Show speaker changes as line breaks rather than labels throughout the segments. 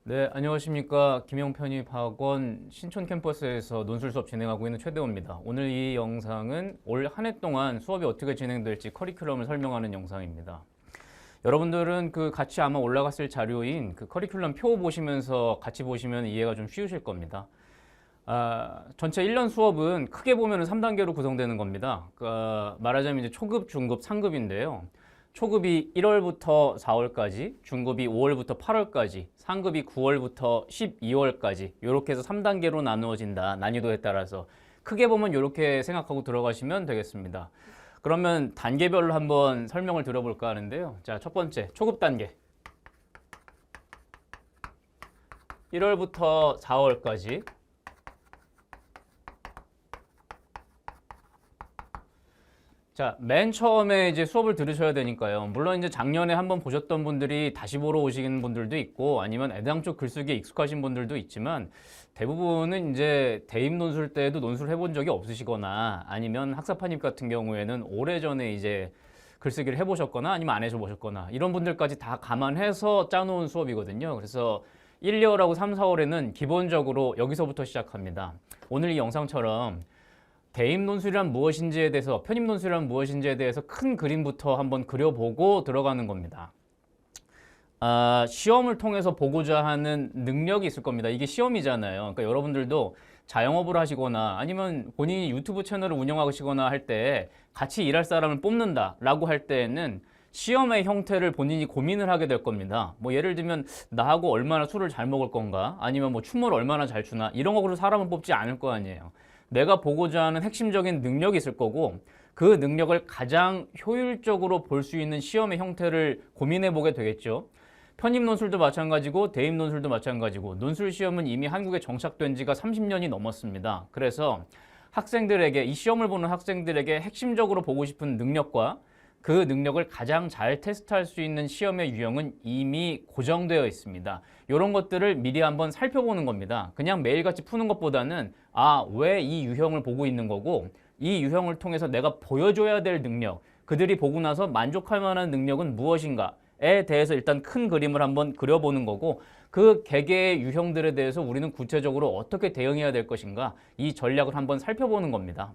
네, 안녕하십니까. 김영편입학원 신촌 캠퍼스에서 논술 수업 진행하고 있는 최대호입니다. 오늘 이 영상은 올 한 해 동안 수업이 어떻게 진행될지 커리큘럼을 설명하는 영상입니다. 여러분들은 같이 아마 올라갔을 자료인 커리큘럼 표 보시면서 같이 보시면 이해가 좀 쉬우실 겁니다. 전체 1년 수업은 크게 보면 3단계로 구성되는 겁니다. 말하자면 이제 초급, 중급, 상급인데요. 초급이 1월부터 4월까지, 중급이 5월부터 8월까지, 상급이 9월부터 12월까지 이렇게 해서 3단계로 나누어진다. 난이도에 따라서. 크게 보면 이렇게 생각하고 들어가시면 되겠습니다. 그러면 단계별로 한번 설명을 들어볼까 하는데요. 자, 첫 번째, 초급 단계. 1월부터 4월까지. 자, 맨 처음에 이제 수업을 들으셔야 되니까요. 물론 이제 작년에 한번 보셨던 분들이 다시 보러 오시는 분들도 있고 아니면 애당초 글쓰기에 익숙하신 분들도 있지만 대부분은 이제 대입 논술 때에도 논술을 해본 적이 없으시거나 아니면 학사파님 같은 경우에는 오래전에 이제 글쓰기를 해보셨거나 아니면 안 해보셨거나 이런 분들까지 다 감안해서 짜놓은 수업이거든요. 그래서 1, 2월하고 3, 4월에는 기본적으로 여기서부터 시작합니다. 오늘 이 영상처럼 대입 논술이란 무엇인지에 대해서, 편입 논술이란 무엇인지에 대해서 큰 그림부터 한번 그려보고 들어가는 겁니다. 시험을 통해서 보고자 하는 능력이 있을 겁니다. 이게 시험이잖아요. 그러니까 여러분들도 자영업을 하시거나 아니면 본인이 유튜브 채널을 운영하시거나 할 때 같이 일할 사람을 뽑는다라고 할 때에는 시험의 형태를 본인이 고민을 하게 될 겁니다. 뭐 예를 들면 나하고 얼마나 술을 잘 먹을 건가 아니면 뭐 춤을 얼마나 잘 추나 이런 거로 사람을 뽑지 않을 거 아니에요. 내가 보고자 하는 핵심적인 능력이 있을 거고 그 능력을 가장 효율적으로 볼 수 있는 시험의 형태를 고민해 보게 되겠죠. 편입 논술도 마찬가지고 대입 논술도 마찬가지고 논술 시험은 이미 한국에 정착된 지가 30년이 넘었습니다. 그래서 학생들에게 이 시험을 보는 학생들에게 핵심적으로 보고 싶은 능력과 그 능력을 가장 잘 테스트할 수 있는 시험의 유형은 이미 고정되어 있습니다. 이런 것들을 미리 한번 살펴보는 겁니다. 그냥 매일같이 푸는 것보다는 왜 이 유형을 보고 있는 거고 이 유형을 통해서 내가 보여줘야 될 능력, 그들이 보고 나서 만족할 만한 능력은 무엇인가에 대해서 일단 큰 그림을 한번 그려보는 거고 그 개개의 유형들에 대해서 우리는 구체적으로 어떻게 대응해야 될 것인가 이 전략을 한번 살펴보는 겁니다.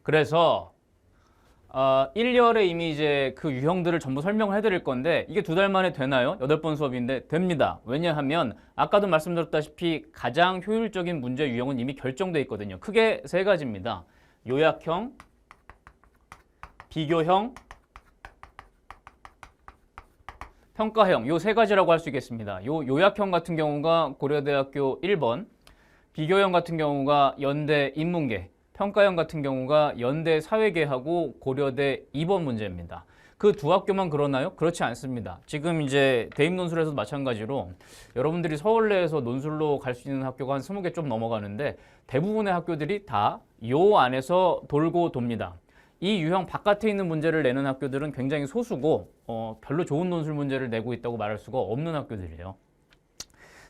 그래서 1, 2월에 이미 이제 그 유형들을 전부 설명을 해드릴 건데 이게 2달 만에 되나요? 8번 수업인데 됩니다. 왜냐하면 아까도 말씀드렸다시피 가장 효율적인 문제 유형은 이미 결정되어 있거든요. 크게 3가지입니다. 요약형, 비교형, 평가형 요 3가지라고 할 수 있겠습니다. 요 요약형 같은 경우가 고려대학교 1번, 비교형 같은 경우가 연대 인문계, 평가형 같은 경우가 연대 사회계하고 고려대 2번 문제입니다. 그 두 학교만 그러나요? 그렇지 않습니다. 지금 이제 대입 논술에서도 마찬가지로 여러분들이 서울 내에서 논술로 갈 수 있는 학교가 한 20개 좀 넘어가는데 대부분의 학교들이 다 요 안에서 돌고 돕니다. 이 유형 바깥에 있는 문제를 내는 학교들은 굉장히 소수고 별로 좋은 논술 문제를 내고 있다고 말할 수가 없는 학교들이에요.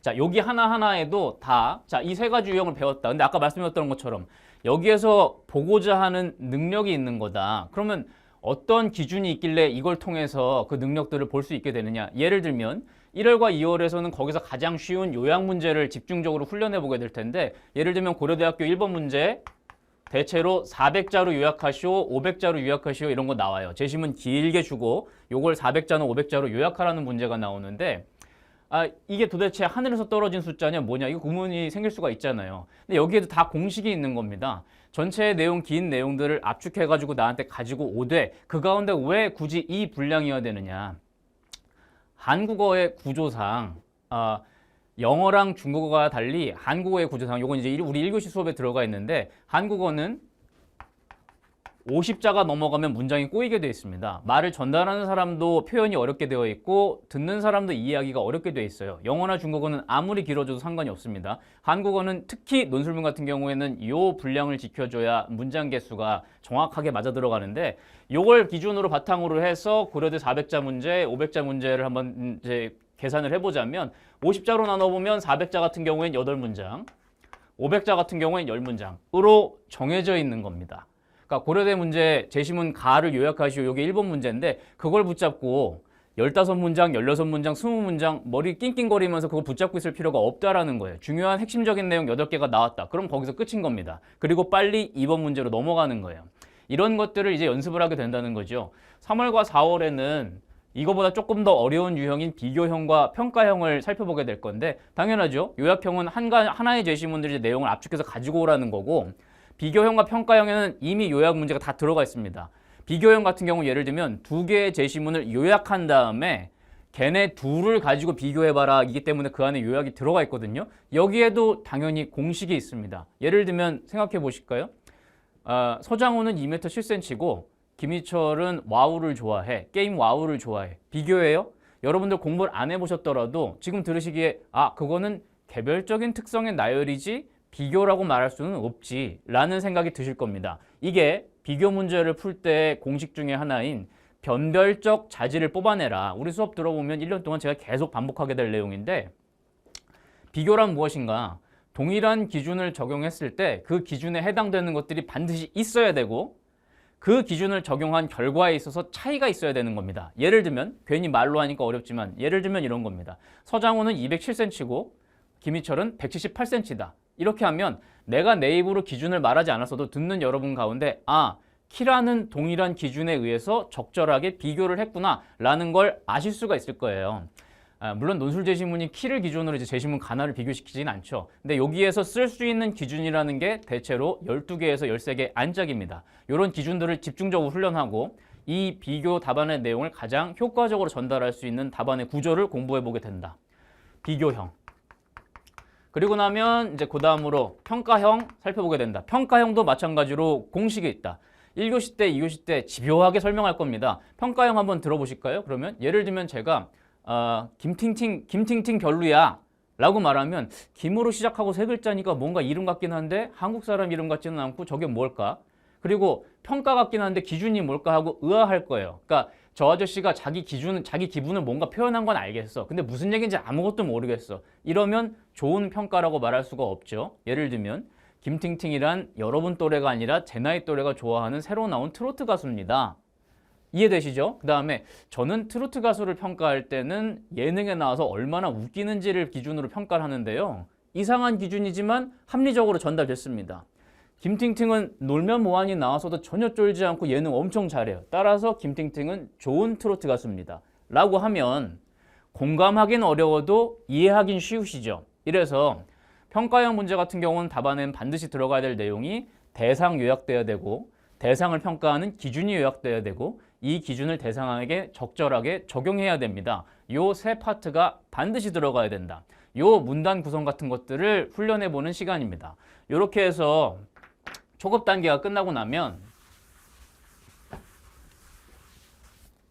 자, 여기 하나하나에도 다, 자, 이 3가지 유형을 배웠다. 근데 아까 말씀드렸던 것처럼 여기에서 보고자 하는 능력이 있는 거다. 그러면 어떤 기준이 있길래 이걸 통해서 그 능력들을 볼 수 있게 되느냐. 예를 들면 1월과 2월에서는 거기서 가장 쉬운 요약 문제를 집중적으로 훈련해 보게 될 텐데 예를 들면 고려대학교 1번 문제 대체로 400자로 요약하시오, 500자로 요약하시오 이런 거 나와요. 재심은 길게 주고 요걸 400자나 500자로 요약하라는 문제가 나오는데 이게 도대체 하늘에서 떨어진 숫자냐 뭐냐 이거 의문이 생길 수가 있잖아요. 근데 여기에도 다 공식이 있는 겁니다. 전체 내용 긴 내용들을 압축해가지고 나한테 가지고 오되 그 가운데 왜 굳이 이 분량이어야 되느냐. 한국어의 구조상 영어랑 중국어가 달리 한국어의 구조상 요건 이제 우리 1교시 수업에 들어가 있는데 한국어는 50자가 넘어가면 문장이 꼬이게 되어 있습니다. 말을 전달하는 사람도 표현이 어렵게 되어 있고 듣는 사람도 이해하기가 어렵게 되어 있어요. 영어나 중국어는 아무리 길어져도 상관이 없습니다. 한국어는 특히 논술문 같은 경우에는 이 분량을 지켜줘야 문장 개수가 정확하게 맞아 들어가는데 이걸 기준으로 바탕으로 해서 고려대 400자 문제, 500자 문제를 한번 이제 계산을 해보자면 50자로 나눠보면 400자 같은 경우엔 8문장, 500자 같은 경우엔 10문장으로 정해져 있는 겁니다. 그러니까 고려대 문제 재심은 가를 요약하시오. 이게 1번 문제인데 그걸 붙잡고 15문장, 16문장, 20문장 머리 낑낑거리면서 그거 붙잡고 있을 필요가 없다라는 거예요. 중요한 핵심적인 내용 8개가 나왔다. 그럼 거기서 끝인 겁니다. 그리고 빨리 2번 문제로 넘어가는 거예요. 이런 것들을 이제 연습을 하게 된다는 거죠. 3월과 4월에는 이거보다 조금 더 어려운 유형인 비교형과 평가형을 살펴보게 될 건데 당연하죠. 요약형은 하나의 제시문들이 내용을 압축해서 가지고 오라는 거고 비교형과 평가형에는 이미 요약 문제가 다 들어가 있습니다. 비교형 같은 경우 예를 들면 2개의 제시문을 요약한 다음에 걔네 둘을 가지고 비교해봐라 이기 때문에 그 안에 요약이 들어가 있거든요. 여기에도 당연히 공식이 있습니다. 예를 들면 생각해 보실까요? 서장훈은 2m 7cm고 김희철은 와우를 좋아해. 게임 와우를 좋아해. 비교해요? 여러분들 공부를 안 해보셨더라도 지금 들으시기에 그거는 개별적인 특성의 나열이지 비교라고 말할 수는 없지 라는 생각이 드실 겁니다. 이게 비교 문제를 풀 때 공식 중에 하나인 변별적 자질을 뽑아내라. 우리 수업 들어보면 1년 동안 제가 계속 반복하게 될 내용인데 비교란 무엇인가? 동일한 기준을 적용했을 때 그 기준에 해당되는 것들이 반드시 있어야 되고 그 기준을 적용한 결과에 있어서 차이가 있어야 되는 겁니다. 예를 들면 괜히 말로 하니까 어렵지만 예를 들면 이런 겁니다. 서장훈은 207cm고 김희철은 178cm다. 이렇게 하면 내가 내 입으로 기준을 말하지 않았어도 듣는 여러분 가운데 키라는 동일한 기준에 의해서 적절하게 비교를 했구나 라는 걸 아실 수가 있을 거예요. 물론 논술 제시문이 키를 기준으로 이제 제시문 가나를 비교시키진 않죠. 근데 여기에서 쓸 수 있는 기준이라는 게 대체로 12개에서 13개 안짝입니다. 이런 기준들을 집중적으로 훈련하고 이 비교 답안의 내용을 가장 효과적으로 전달할 수 있는 답안의 구조를 공부해 보게 된다. 비교형. 그리고 나면 이제 그 다음으로 평가형 살펴보게 된다. 평가형도 마찬가지로 공식이 있다. 1교시 때, 2교시 때 집요하게 설명할 겁니다. 평가형 한번 들어보실까요? 그러면 예를 들면 제가 김팅팅 별로야 라고 말하면 김으로 시작하고 3글자니까 뭔가 이름 같긴 한데 한국 사람 이름 같지는 않고 저게 뭘까? 그리고 평가 같긴 한데 기준이 뭘까 하고 의아할 거예요. 그러니까 저 아저씨가 자기 기분을 뭔가 표현한 건 알겠어. 근데 무슨 얘기인지 아무것도 모르겠어. 이러면 좋은 평가라고 말할 수가 없죠. 예를 들면 김팅팅이란 여러분 또래가 아니라 제 나이 또래가 좋아하는 새로 나온 트로트 가수입니다. 이해되시죠? 그 다음에 저는 트로트 가수를 평가할 때는 예능에 나와서 얼마나 웃기는지를 기준으로 평가를 하는데요. 이상한 기준이지만 합리적으로 전달됐습니다. 김팅팅은 놀면 뭐하니 나와서도 전혀 쫄지 않고 예능 엄청 잘해요. 따라서 김팅팅은 좋은 트로트 가수입니다. 라고 하면 공감하기는 어려워도 이해하긴 쉬우시죠. 이래서 평가형 문제 같은 경우는 답안엔 반드시 들어가야 될 내용이 대상 요약돼야 되고 대상을 평가하는 기준이 요약돼야 되고 이 기준을 대상에게 적절하게 적용해야 됩니다. 요 세 파트가 반드시 들어가야 된다. 요 문단 구성 같은 것들을 훈련해보는 시간입니다. 이렇게 해서 초급 단계가 끝나고 나면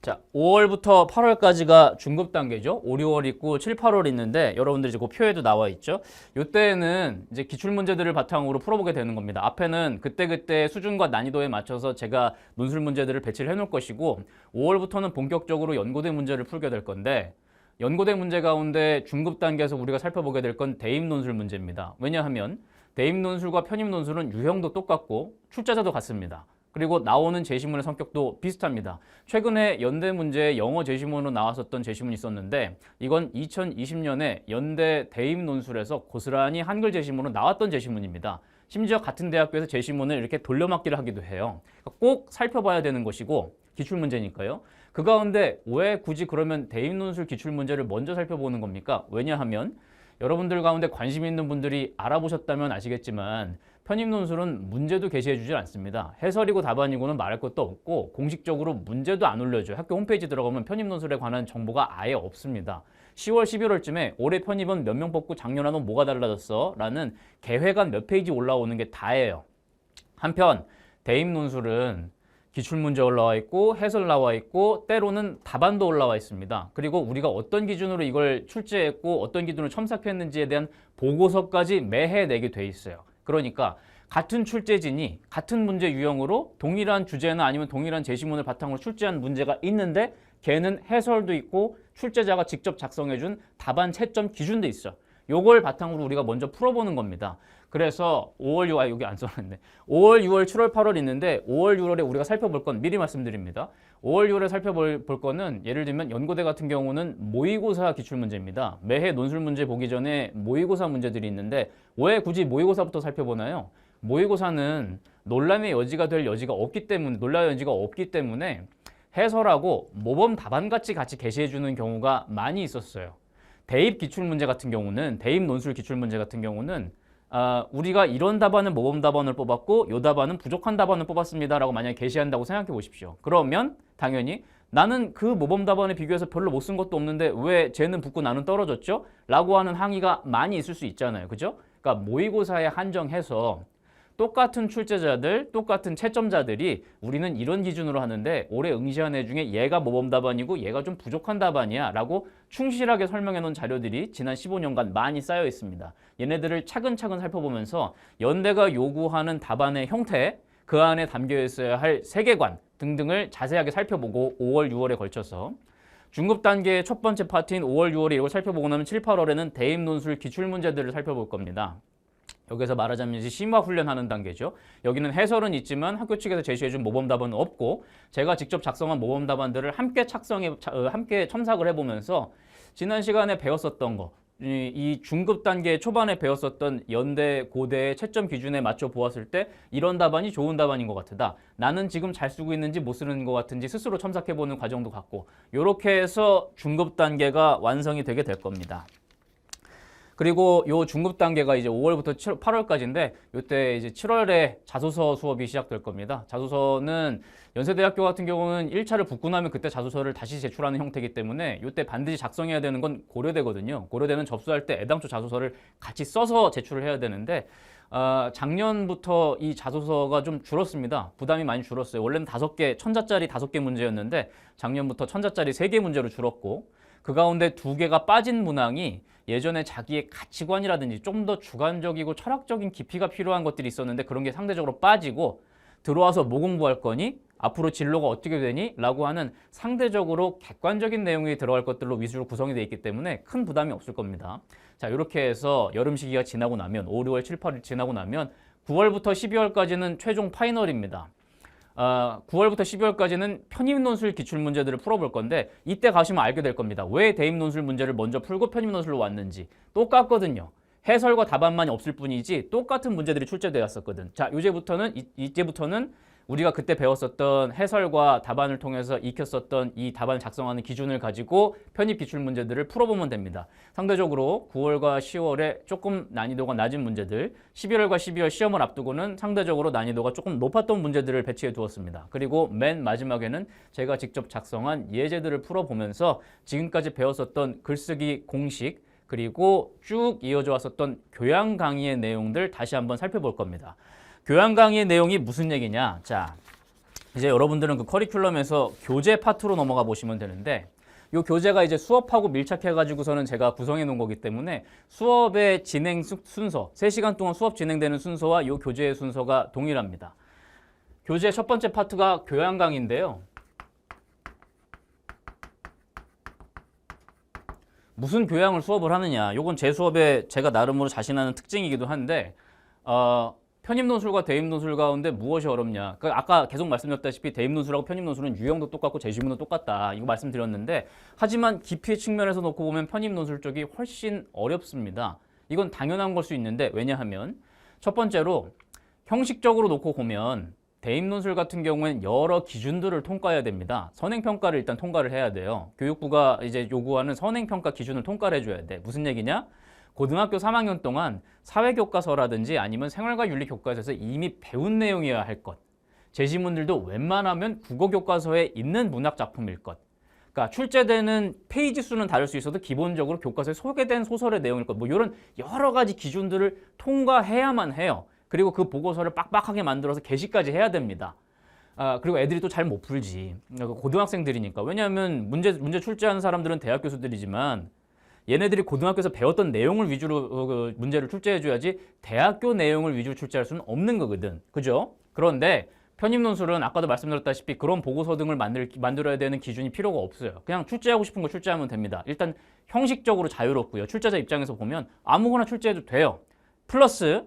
자, 5월부터 8월까지가 중급 단계죠. 5, 6월 있고 7, 8월 있는데 여러분들 이제 그 표에도 나와 있죠. 이때는 이제 기출 문제들을 바탕으로 풀어보게 되는 겁니다. 앞에는 그때 수준과 난이도에 맞춰서 제가 논술 문제들을 배치를 해놓을 것이고 5월부터는 본격적으로 연고대 문제를 풀게 될 건데 연고대 문제 가운데 중급 단계에서 우리가 살펴보게 될 건 대입 논술 문제입니다. 왜냐하면 대입 논술과 편입 논술은 유형도 똑같고 출제자도 같습니다. 그리고 나오는 제시문의 성격도 비슷합니다. 최근에 연대 문제에 영어 제시문으로 나왔었던 제시문이 있었는데 이건 2020년에 연대 대입 논술에서 고스란히 한글 제시문으로 나왔던 제시문입니다. 심지어 같은 대학교에서 제시문을 이렇게 돌려막기를 하기도 해요. 꼭 살펴봐야 되는 것이고 기출문제니까요. 그 가운데 왜 굳이 그러면 대입 논술 기출문제를 먼저 살펴보는 겁니까? 왜냐하면 여러분들 가운데 관심 있는 분들이 알아보셨다면 아시겠지만 편입 논술은 문제도 게시해 주질 않습니다. 해설이고 답안이고는 말할 것도 없고 공식적으로 문제도 안 올려줘요. 학교 홈페이지 들어가면 편입 논술에 관한 정보가 아예 없습니다. 10월, 11월쯤에 올해 편입은 몇 명 뽑고 작년하고 뭐가 달라졌어? 라는 계획안 몇 페이지 올라오는 게 다예요. 한편 대입 논술은 기출문제 올라와 있고 해설 나와 있고 때로는 답안도 올라와 있습니다. 그리고 우리가 어떤 기준으로 이걸 출제했고 어떤 기준으로 첨삭했는지에 대한 보고서까지 매해 내게 돼 있어요. 그러니까 같은 출제진이 같은 문제 유형으로 동일한 주제나 아니면 동일한 제시문을 바탕으로 출제한 문제가 있는데 걔는 해설도 있고 출제자가 직접 작성해준 답안 채점 기준도 있어. 요걸 바탕으로 우리가 먼저 풀어보는 겁니다. 그래서 5월, 6월, 여기 안 써놨네. 5월, 6월, 7월, 8월 있는데 5월, 6월에 우리가 살펴볼 건 미리 말씀드립니다. 5월, 6월에 살펴볼 거는 예를 들면 연고대 같은 경우는 모의고사 기출문제입니다. 매해 논술문제 보기 전에 모의고사 문제들이 있는데 왜 굳이 모의고사부터 살펴보나요? 모의고사는 논란의 여지가 될 여지가 없기 때문에, 논란의 여지가 없기 때문에 해설하고 모범 답안같이 같이 게시해주는 경우가 많이 있었어요. 대입 기출문제 같은 경우는, 대입 논술 기출문제 같은 경우는 우리가 이런 답안은 모범 답안을 뽑았고 이 답안은 부족한 답안을 뽑았습니다 라고 만약에 게시한다고 생각해 보십시오. 그러면 당연히 나는 그 모범 답안에 비교해서 별로 못 쓴 것도 없는데 왜 쟤는 붙고 나는 떨어졌죠? 라고 하는 항의가 많이 있을 수 있잖아요. 그죠? 그러니까 모의고사에 한정해서 똑같은 출제자들, 똑같은 채점자들이 우리는 이런 기준으로 하는데 올해 응시한 애 중에 얘가 모범 답안이고 얘가 좀 부족한 답안이야 라고 충실하게 설명해 놓은 자료들이 지난 15년간 많이 쌓여 있습니다. 얘네들을 차근차근 살펴보면서 연대가 요구하는 답안의 형태, 그 안에 담겨 있어야 할 세계관 등등을 자세하게 살펴보고 5월, 6월에 걸쳐서 중급 단계의 첫 번째 파트인 5월, 6월에 이걸 살펴보고 나면 7, 8월에는 대입 논술 기출문제들을 살펴볼 겁니다. 여기서 말하자면 이제 심화 훈련하는 단계죠. 여기는 해설은 있지만 학교 측에서 제시해준 모범 답안은 없고 제가 직접 작성한 모범 답안들을 함께 함께 첨삭을 해보면서 지난 시간에 배웠었던 거, 이 중급 단계 초반에 배웠었던 연대, 고대의 채점 기준에 맞춰 보았을 때 이런 답안이 좋은 답안인 것 같다. 나는 지금 잘 쓰고 있는지 못 쓰는 것 같은지 스스로 첨삭해보는 과정도 갖고 이렇게 해서 중급 단계가 완성이 되게 될 겁니다. 그리고 요 중급 단계가 이제 5월부터 8월까지인데 이때 이제 7월에 자소서 수업이 시작될 겁니다. 자소서는 연세대학교 같은 경우는 1차를 붙고 나면 그때 자소서를 다시 제출하는 형태이기 때문에 이때 반드시 작성해야 되는 건 고려대거든요. 고려대는 접수할 때 애당초 자소서를 같이 써서 제출을 해야 되는데 작년부터 이 자소서가 좀 줄었습니다. 부담이 많이 줄었어요. 원래는 5개, 1000자짜리 5개 문제였는데 작년부터 1000자짜리 3개 문제로 줄었고 그 가운데 2개가 빠진 문항이 예전에 자기의 가치관이라든지 좀 더 주관적이고 철학적인 깊이가 필요한 것들이 있었는데 그런 게 상대적으로 빠지고 들어와서 뭐 공부할 거니? 앞으로 진로가 어떻게 되니? 라고 하는 상대적으로 객관적인 내용이 들어갈 것들로 위주로 구성이 되어 있기 때문에 큰 부담이 없을 겁니다. 자, 이렇게 해서 여름 시기가 지나고 나면 5, 6월, 7, 8일 지나고 나면 9월부터 12월까지는 최종 파이널입니다. 9월부터 12월까지는 편입 논술 기출 문제들을 풀어볼 건데 이때 가시면 알게 될 겁니다. 왜 대입 논술 문제를 먼저 풀고 편입 논술로 왔는지. 똑같거든요. 해설과 답안만이 없을 뿐이지 똑같은 문제들이 출제되었었거든. 자, 이제부터는 우리가 그때 배웠었던 해설과 답안을 통해서 익혔었던 이 답안을 작성하는 기준을 가지고 편입 기출 문제들을 풀어보면 됩니다. 상대적으로 9월과 10월에 조금 난이도가 낮은 문제들, 11월과 12월 시험을 앞두고는 상대적으로 난이도가 조금 높았던 문제들을 배치해 두었습니다. 그리고 맨 마지막에는 제가 직접 작성한 예제들을 풀어보면서 지금까지 배웠었던 글쓰기 공식, 그리고 쭉 이어져 왔었던 교양 강의의 내용들 다시 한번 살펴볼 겁니다. 교양 강의의 내용이 무슨 얘기냐? 자, 이제 여러분들은 그 커리큘럼에서 교재 파트로 넘어가 보시면 되는데 이 교재가 이제 수업하고 밀착해 가지고서는 제가 구성해 놓은 거기 때문에 수업의 진행 순서, 3시간 동안 수업 진행되는 순서와 이 교재의 순서가 동일합니다. 교재 첫 번째 파트가 교양 강의인데요. 무슨 교양을 수업을 하느냐? 이건 제 수업에 제가 나름으로 자신하는 특징이기도 한데 편입 논술과 대입 논술 가운데 무엇이 어렵냐? 아까 계속 말씀드렸다시피 대입 논술하고 편입 논술은 유형도 똑같고 제시문도 똑같다. 이거 말씀드렸는데 하지만 깊이의 측면에서 놓고 보면 편입 논술 쪽이 훨씬 어렵습니다. 이건 당연한 걸 수 있는데 왜냐하면 첫 번째로 형식적으로 놓고 보면 대입 논술 같은 경우에는 여러 기준들을 통과해야 됩니다. 선행평가를 일단 통과를 해야 돼요. 교육부가 이제 요구하는 선행평가 기준을 통과를 해줘야 돼. 무슨 얘기냐? 고등학교 3학년 동안 사회교과서라든지 아니면 생활과 윤리교과서에서 이미 배운 내용이어야 할 것. 제시문들도 웬만하면 국어교과서에 있는 문학작품일 것. 그러니까 출제되는 페이지 수는 다를 수 있어도 기본적으로 교과서에 소개된 소설의 내용일 것. 뭐 이런 여러 가지 기준들을 통과해야만 해요. 그리고 그 보고서를 빡빡하게 만들어서 게시까지 해야 됩니다. 그리고 애들이 또 잘 못 풀지. 고등학생들이니까. 왜냐하면 문제 출제하는 사람들은 대학 교수들이지만 얘네들이 고등학교에서 배웠던 내용을 위주로 문제를 출제해줘야지 대학교 내용을 위주로 출제할 수는 없는 거거든. 그죠? 그런데 편입 논술은 아까도 말씀드렸다시피 그런 보고서 등을 만들어야 되는 기준이 필요가 없어요. 그냥 출제하고 싶은 거 출제하면 됩니다. 일단 형식적으로 자유롭고요. 출제자 입장에서 보면 아무거나 출제해도 돼요. 플러스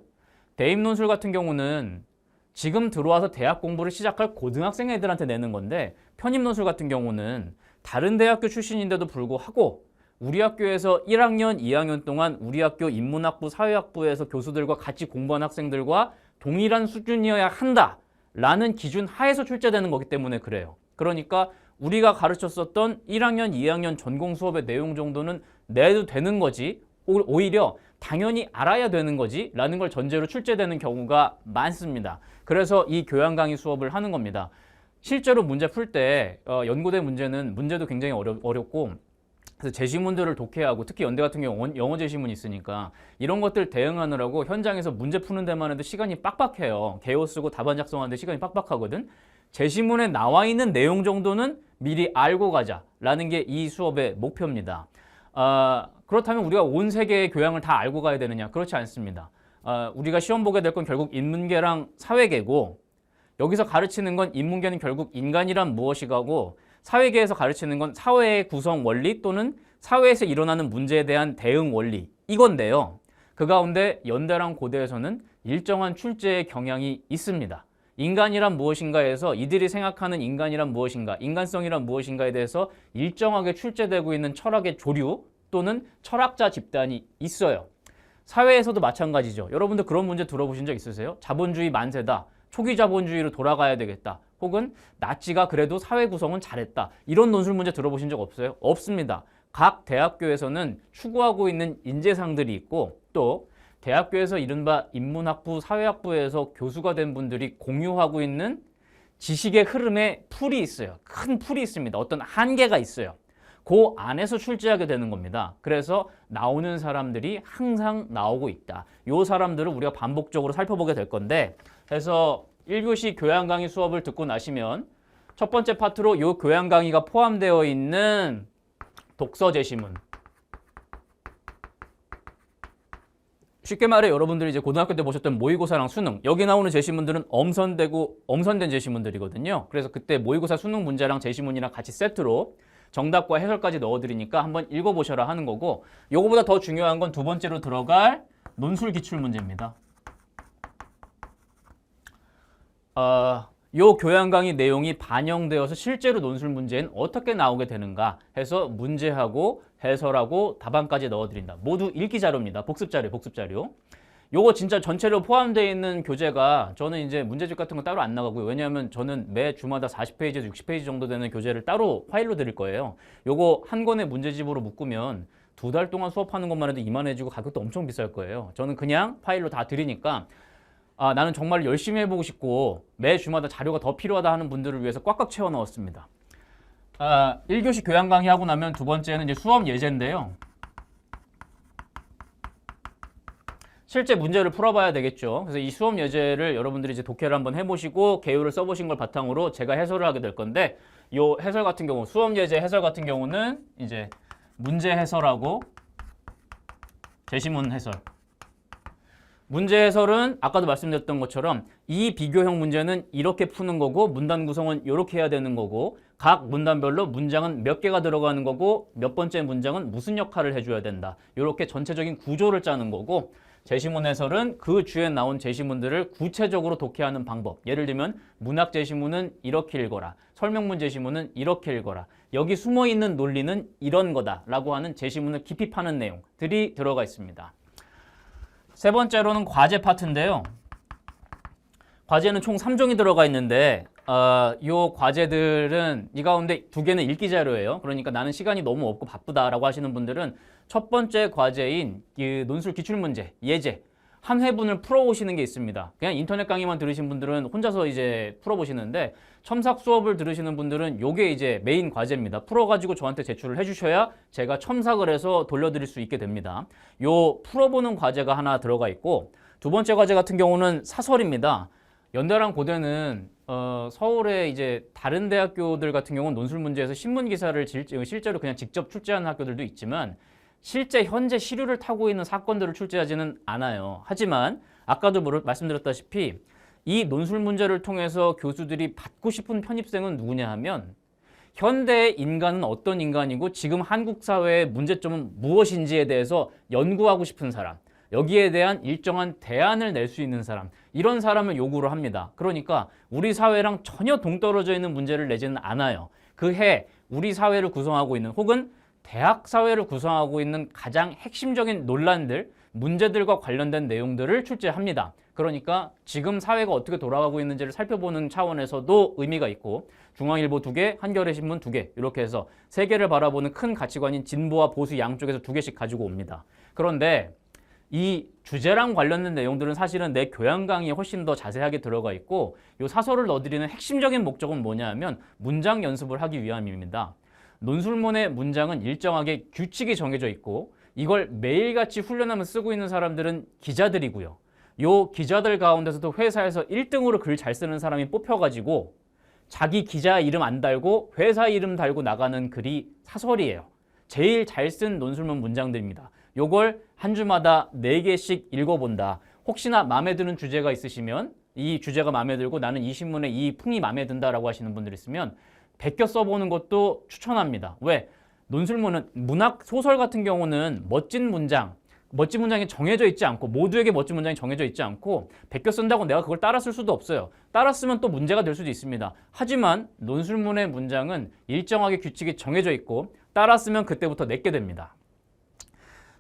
대입 논술 같은 경우는 지금 들어와서 대학 공부를 시작할 고등학생 애들한테 내는 건데, 편입 논술 같은 경우는 다른 대학교 출신인데도 불구하고 우리 학교에서 1학년, 2학년 동안 우리 학교 인문학부, 사회학부에서 교수들과 같이 공부한 학생들과 동일한 수준이어야 한다라는 기준 하에서 출제되는 거기 때문에 그래요. 그러니까 우리가 가르쳤었던 1학년, 2학년 전공 수업의 내용 정도는 내도 되는 거지, 오히려 당연히 알아야 되는 거지 라는 걸 전제로 출제되는 경우가 많습니다. 그래서 이 교양 강의 수업을 하는 겁니다. 실제로 문제 풀 때 연고대 문제는 문제도 굉장히 어렵고, 그래서 제시문들을 독해하고, 특히 연대 같은 경우 영어 제시문이 있으니까 이런 것들 대응하느라고 현장에서 문제 푸는 데만 해도 시간이 빡빡해요. 개요 쓰고 답안 작성하는데 시간이 빡빡하거든. 제시문에 나와 있는 내용 정도는 미리 알고 가자라는 게 이 수업의 목표입니다. 그렇다면 우리가 온 세계의 교양을 다 알고 가야 되느냐? 그렇지 않습니다. 우리가 시험 보게 될 건 결국 인문계랑 사회계고, 여기서 가르치는 건 인문계는 결국 인간이란 무엇이고, 사회계에서 가르치는 건 사회의 구성 원리 또는 사회에서 일어나는 문제에 대한 대응 원리, 이건데요. 그 가운데 연대랑 고대에서는 일정한 출제의 경향이 있습니다. 인간이란 무엇인가에서 이들이 생각하는 인간이란 무엇인가, 인간성이란 무엇인가에 대해서 일정하게 출제되고 있는 철학의 조류 또는 철학자 집단이 있어요. 사회에서도 마찬가지죠. 여러분들 그런 문제 들어보신 적 있으세요? 자본주의 만세다. 초기 자본주의로 돌아가야 되겠다. 혹은 나치가 그래도 사회 구성은 잘했다. 이런 논술 문제 들어보신 적 없어요? 없습니다. 각 대학교에서는 추구하고 있는 인재상들이 있고, 또 대학교에서 이른바 인문학부, 사회학부에서 교수가 된 분들이 공유하고 있는 지식의 흐름에 풀이 있어요. 큰 풀이 있습니다. 어떤 한계가 있어요. 그 안에서 출제하게 되는 겁니다. 그래서 나오는 사람들이 항상 나오고 있다. 이 사람들을 우리가 반복적으로 살펴보게 될 건데, 그래서 1교시 교양 강의 수업을 듣고 나시면 첫 번째 파트로 이 교양 강의가 포함되어 있는 독서 제시문, 쉽게 말해 여러분들이 이제 고등학교 때 보셨던 모의고사랑 수능, 여기 나오는 제시문들은 엄선된 제시문들이거든요. 그래서 그때 모의고사 수능 문제랑 제시문이랑 같이 세트로 정답과 해설까지 넣어드리니까 한번 읽어보셔라 하는 거고, 요거보다 더 중요한 건 두 번째로 들어갈 논술 기출 문제입니다. 요 교양 강의 내용이 반영되어서 실제로 논술 문제는 어떻게 나오게 되는가 해서 문제하고 해설하고 답안까지 넣어드린다. 모두 읽기 자료입니다. 복습 자료. 요거 진짜 전체로 포함되어 있는 교재가, 저는 이제 문제집 같은 거 따로 안 나가고요. 왜냐하면 저는 매 주마다 40페이지에서 60페이지 정도 되는 교재를 따로 파일로 드릴 거예요. 요거 한 권의 문제집으로 묶으면 2달 동안 수업하는 것만 해도 이만해지고 가격도 엄청 비쌀 거예요. 저는 그냥 파일로 다 드리니까 나는 정말 열심히 해보고 싶고 매 주마다 자료가 더 필요하다 하는 분들을 위해서 꽉꽉 채워 넣었습니다. 1교시 교양 강의 하고 나면 두 번째는 이제 수업 예제인데요. 실제 문제를 풀어봐야 되겠죠. 그래서 이 수업 예제를 여러분들이 이제 독해를 한번 해보시고 개요를 써보신 걸 바탕으로 제가 해설을 하게 될 건데, 이 해설 같은 경우, 수업 예제 해설 같은 경우는 이제 문제 해설하고 제시문 해설. 문제 해설은 아까도 말씀드렸던 것처럼 이 비교형 문제는 이렇게 푸는 거고, 문단 구성은 이렇게 해야 되는 거고, 각 문단별로 문장은 몇 개가 들어가는 거고, 몇 번째 문장은 무슨 역할을 해줘야 된다. 이렇게 전체적인 구조를 짜는 거고, 제시문 해설은 그 주에 나온 제시문들을 구체적으로 독해하는 방법. 예를 들면 문학 제시문은 이렇게 읽어라. 설명문 제시문은 이렇게 읽어라. 여기 숨어있는 논리는 이런 거다라고 하는 제시문을 깊이 파는 내용들이 들어가 있습니다. 세 번째로는 과제 파트인데요. 과제는 총 3종이 들어가 있는데 이 과제들은 이 가운데 2개는 읽기 자료예요. 그러니까 나는 시간이 너무 없고 바쁘다라고 하시는 분들은 첫 번째 과제인 이 논술 기출문제, 예제 한 회분을 풀어오시는 게 있습니다. 그냥 인터넷 강의만 들으신 분들은 혼자서 이제 풀어보시는데, 첨삭 수업을 들으시는 분들은 요게 이제 메인 과제입니다. 풀어가지고 저한테 제출을 해주셔야 제가 첨삭을 해서 돌려드릴 수 있게 됩니다. 요 풀어보는 과제가 하나 들어가 있고, 두 번째 과제 같은 경우는 사설입니다. 연대랑 고대는 서울의 이제 다른 대학교들 같은 경우는 논술 문제에서 신문 기사를 실제로 그냥 직접 출제하는 학교들도 있지만, 실제 현재 시류를 타고 있는 사건들을 출제하지는 않아요. 하지만 아까도 말씀드렸다시피 이 논술 문제를 통해서 교수들이 받고 싶은 편입생은 누구냐 하면 현대의 인간은 어떤 인간이고 지금 한국 사회의 문제점은 무엇인지에 대해서 연구하고 싶은 사람, 여기에 대한 일정한 대안을 낼 수 있는 사람, 이런 사람을 요구를 합니다. 그러니까 우리 사회랑 전혀 동떨어져 있는 문제를 내지는 않아요. 그해 우리 사회를 구성하고 있는 혹은 대학 사회를 구성하고 있는 가장 핵심적인 논란들, 문제들과 관련된 내용들을 출제합니다. 그러니까 지금 사회가 어떻게 돌아가고 있는지를 살펴보는 차원에서도 의미가 있고 중앙일보 2개, 한겨레 신문 2개 이렇게 해서 세계를 바라보는 큰 가치관인 진보와 보수 양쪽에서 2개씩 가지고 옵니다. 그런데 이 주제랑 관련된 내용들은 사실은 내 교양 강의에 훨씬 더 자세하게 들어가 있고 이 사설을 넣어드리는 핵심적인 목적은 뭐냐 하면 문장 연습을 하기 위함입니다. 논술문의 문장은 일정하게 규칙이 정해져 있고 이걸 매일같이 훈련하며 쓰고 있는 사람들은 기자들이고요. 요 기자들 가운데서도 회사에서 1등으로 글 잘 쓰는 사람이 뽑혀가지고 자기 기자 이름 안 달고 회사 이름 달고 나가는 글이 사설이에요. 제일 잘 쓴 논술문 문장들입니다. 요걸 한 주마다 4개씩 읽어본다. 혹시나 마음에 드는 주제가 있으시면 이 주제가 마음에 들고 나는 이 신문의 이 풍이 마음에 든다라고 하시는 분들 있으면 베껴 써보는 것도 추천합니다. 왜? 논술문은 문학 소설 같은 경우는 멋진 문장이 정해져 있지 않고 모두에게 멋진 문장이 정해져 있지 않고 베껴 쓴다고 내가 그걸 따라 쓸 수도 없어요. 따라 쓰면 또 문제가 될 수도 있습니다. 하지만 논술문의 문장은 일정하게 규칙이 정해져 있고 따라 쓰면 그때부터 내게 됩니다.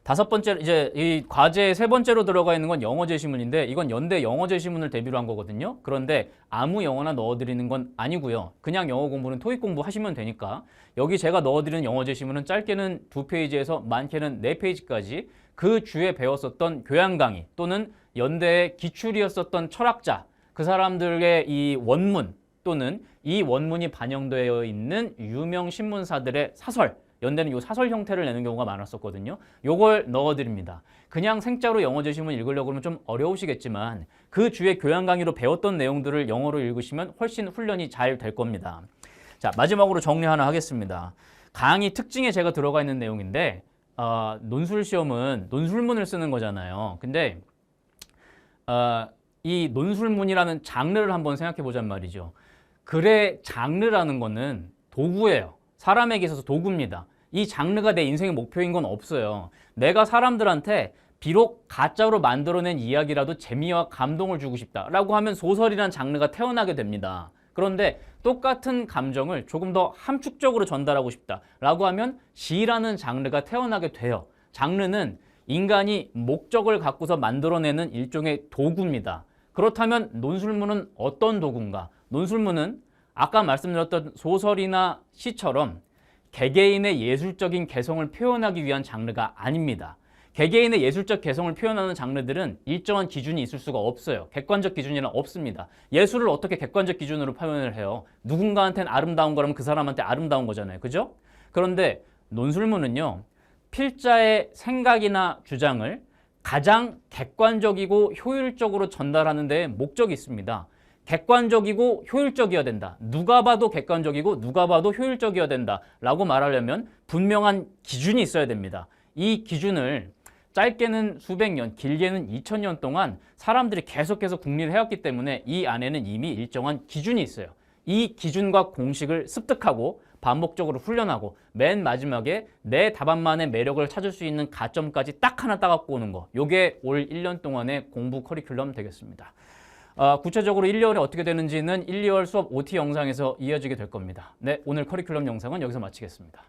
5번째, 이제 이 과제의 3번째로 들어가 있는 건 영어 제시문인데 이건 연대 영어 제시문을 대비로 한 거거든요. 그런데 아무 영어나 넣어드리는 건 아니고요. 그냥 영어 공부는 토익 공부하시면 되니까 여기 제가 넣어드리는 영어 제시문은 짧게는 2페이지에서 많게는 4페이지까지 그 주에 배웠었던 교양 강의 또는 연대의 기출이었었던 철학자, 그 사람들의 이 원문 또는 이 원문이 반영되어 있는 유명 신문사들의 사설, 연대는 이 사설 형태를 내는 경우가 많았었거든요. 요걸 넣어드립니다. 그냥 생짜로 영어 제시문 읽으려고 하면 좀 어려우시겠지만 그 주에 교양 강의로 배웠던 내용들을 영어로 읽으시면 훨씬 훈련이 잘 될 겁니다. 자, 마지막으로 정리 하나 하겠습니다. 강의 특징에 제가 들어가 있는 내용인데 논술 시험은 논술문을 쓰는 거잖아요. 근데 이 논술문이라는 장르를 한번 생각해 보자는 말이죠. 글의 장르라는 거는 도구예요. 사람에게 있어서 도구입니다. 이 장르가 내 인생의 목표인 건 없어요. 내가 사람들한테 비록 가짜로 만들어낸 이야기라도 재미와 감동을 주고 싶다라고 하면 소설이란 장르가 태어나게 됩니다. 그런데 똑같은 감정을 조금 더 함축적으로 전달하고 싶다라고 하면 시라는 장르가 태어나게 돼요. 장르는 인간이 목적을 갖고서 만들어내는 일종의 도구입니다. 그렇다면 논술문은 어떤 도구인가? 논술문은 아까 말씀드렸던 소설이나 시처럼 개개인의 예술적인 개성을 표현하기 위한 장르가 아닙니다. 개개인의 예술적 개성을 표현하는 장르들은 일정한 기준이 있을 수가 없어요. 객관적 기준이란 없습니다. 예술을 어떻게 객관적 기준으로 표현을 해요? 누군가한테는 아름다운 거라면 그 사람한테 아름다운 거잖아요. 그죠? 그런데 논술문은요, 필자의 생각이나 주장을 가장 객관적이고 효율적으로 전달하는 데 목적이 있습니다. 객관적이고 효율적이어야 된다. 누가 봐도 객관적이고 누가 봐도 효율적이어야 된다 라고 말하려면 분명한 기준이 있어야 됩니다. 이 기준을 짧게는 수백 년, 길게는 2000년 동안 사람들이 계속해서 궁리를 해왔기 때문에 이 안에는 이미 일정한 기준이 있어요. 이 기준과 공식을 습득하고 반복적으로 훈련하고 맨 마지막에 내 답안만의 매력을 찾을 수 있는 가점까지 딱 하나 따갖고 오는 거. 요게 올 1년 동안의 공부 커리큘럼 되겠습니다. 구체적으로 1, 2월에 어떻게 되는지는 1, 2월 수업 OT 영상에서 이어지게 될 겁니다. 네, 오늘 커리큘럼 영상은 여기서 마치겠습니다.